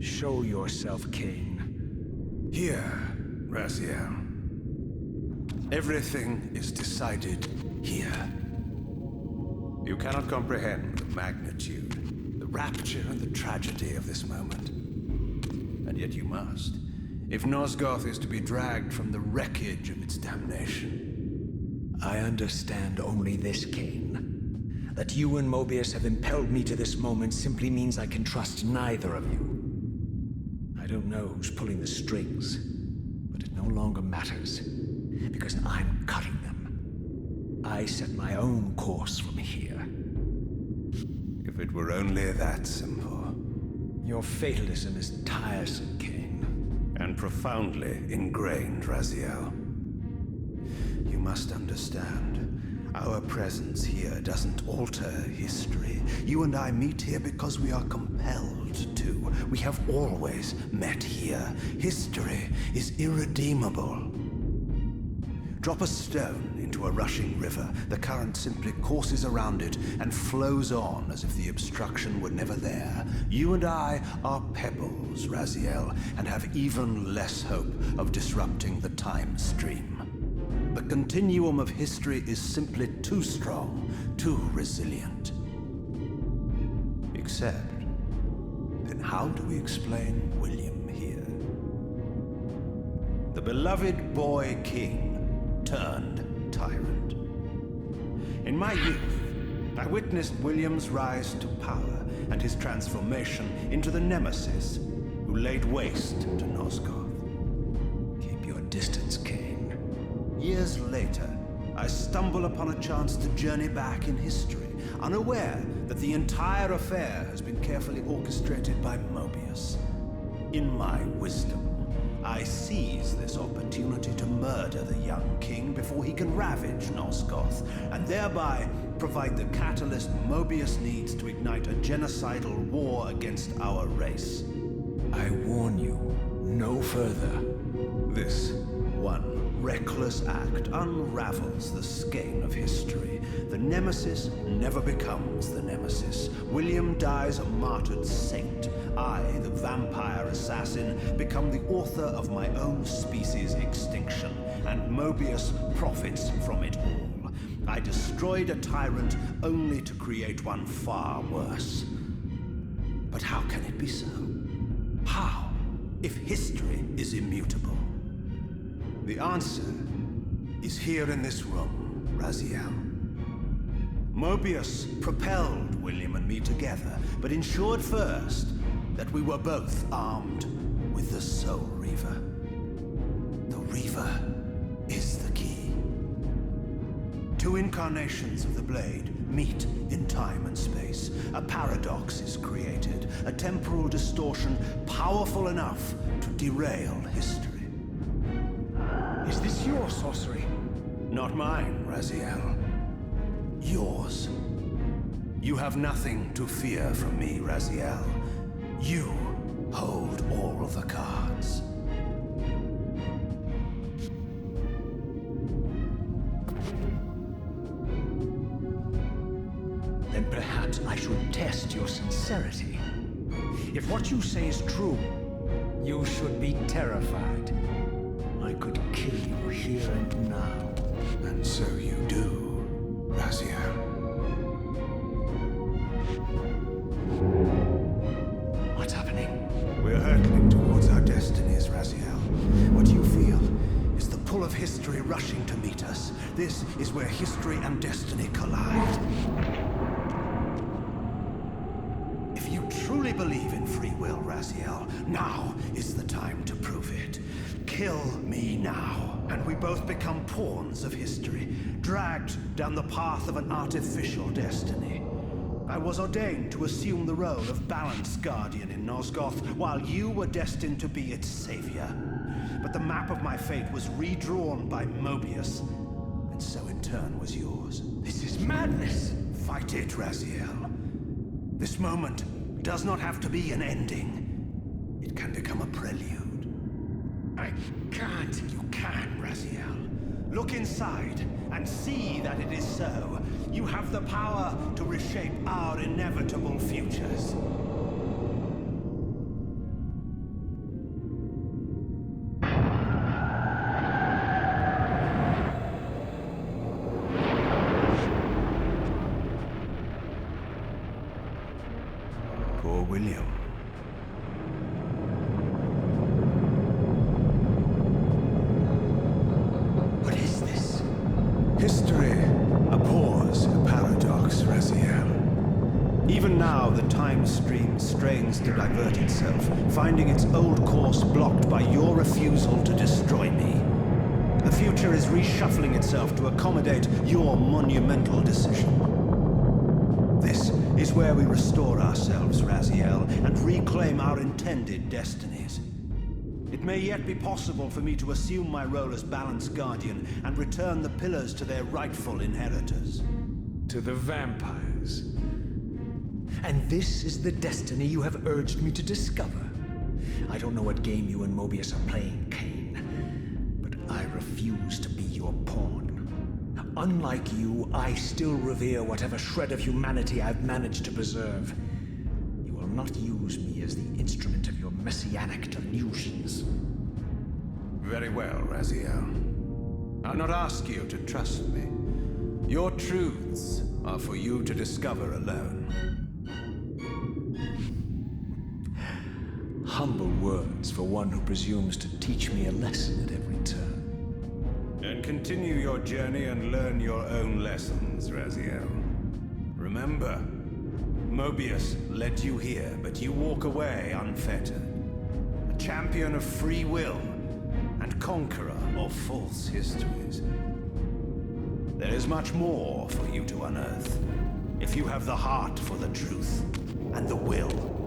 Show yourself, Cain. Here, Raziel. Everything is decided here. You cannot comprehend the magnitude, the rapture and the tragedy of this moment. And yet you must, if Nosgoth is to be dragged from the wreckage of its damnation. I understand only this, Cain. That you and Mobius have impelled me to this moment simply means I can trust neither of you. I don't know who's pulling the strings, but it no longer matters, because I'm cutting them. I set my own course from here. If it were only that simple. Your fatalism is tiresome, Cain. And profoundly ingrained, Raziel. You must understand, our presence here doesn't alter history. You and I meet here because we are compelled to. We have always met here. History is irredeemable. Drop a stone into a rushing river, the current simply courses around it and flows on as if the obstruction were never there. You and I are pebbles, Raziel, and have even less hope of disrupting the time stream. The continuum of history is simply too strong, too resilient. Except, then how do we explain William here? The beloved boy king turned tyrant. In my youth, I witnessed William's rise to power and his transformation into the nemesis who laid waste to Nosgoth. Keep your distance, Cain. Years later, I stumble upon a chance to journey back in history, unaware that the entire affair has been carefully orchestrated by Mobius. In my wisdom, I seize this opportunity to murder the young king before he can ravage Nosgoth, and thereby provide the catalyst Mobius needs to ignite a genocidal war against our race. I warn you, no further. This one reckless act unravels the skein of history. The nemesis never becomes the nemesis. William dies a martyred saint. I, the vampire assassin, become the author of my own species' extinction, and Mobius profits from it all. I destroyed a tyrant only to create one far worse. But how can it be so? How, if history is immutable? The answer is here in this room, Raziel. Mobius propelled William and me together, but ensured first that we were both armed with the Soul Reaver. The Reaver is the key. Two incarnations of the blade meet in time and space. A paradox is created, a temporal distortion powerful enough to derail history. Is this your sorcery? Not mine, Raziel. Yours. You have nothing to fear from me, Raziel. You hold all the cards. Then perhaps I should test your sincerity. If what you say is true, you should be terrified. I could kill you here and now. And so you do, Raziel. What's happening? We're hurtling towards our destinies, Raziel. What you feel is the pull of history rushing to meet us. This is where history and destiny collide. If you truly believe in free will, Raziel, now is the time to prove it. Kill me now, and we both become pawns of history, dragged down the path of an artificial destiny. I was ordained to assume the role of balanced guardian in Nosgoth, while you were destined to be its savior. But the map of my fate was redrawn by Mobius, and so in turn was yours. This is madness! Fight it, Raziel. This moment does not have to be an ending. It can become a prelude. I can't. You can, Raziel. Look inside and see that it is so. You have the power to reshape our inevitable futures. Poor William. What is this? History abhors a paradox, Raziel. Even now, the time stream strains to divert itself, finding its old course blocked by your refusal to destroy me. The future is reshuffling itself to accommodate your monumental decision. This is where we restore ourselves, Raziel, and reclaim our intended destinies. It may yet be possible for me to assume my role as Balance Guardian and return the pillars to their rightful inheritors. To the vampires. And this is the destiny you have urged me to discover. I don't know what game you and Mobius are playing, Kane, but I refuse to be your pawn. Unlike you, I still revere whatever shred of humanity I've managed to preserve. You will not use me as the instrument of your messianic delusions. Very well, Raziel. I'll not ask you to trust me. Your truths are for you to discover alone. Humble words for one who presumes to teach me a lesson at every turn. And continue your journey and learn your own lessons, Raziel. Remember, Mobius led you here, but you walk away unfettered. A champion of free will and conqueror of false histories. There is much more for you to unearth, if you have the heart for the truth and the will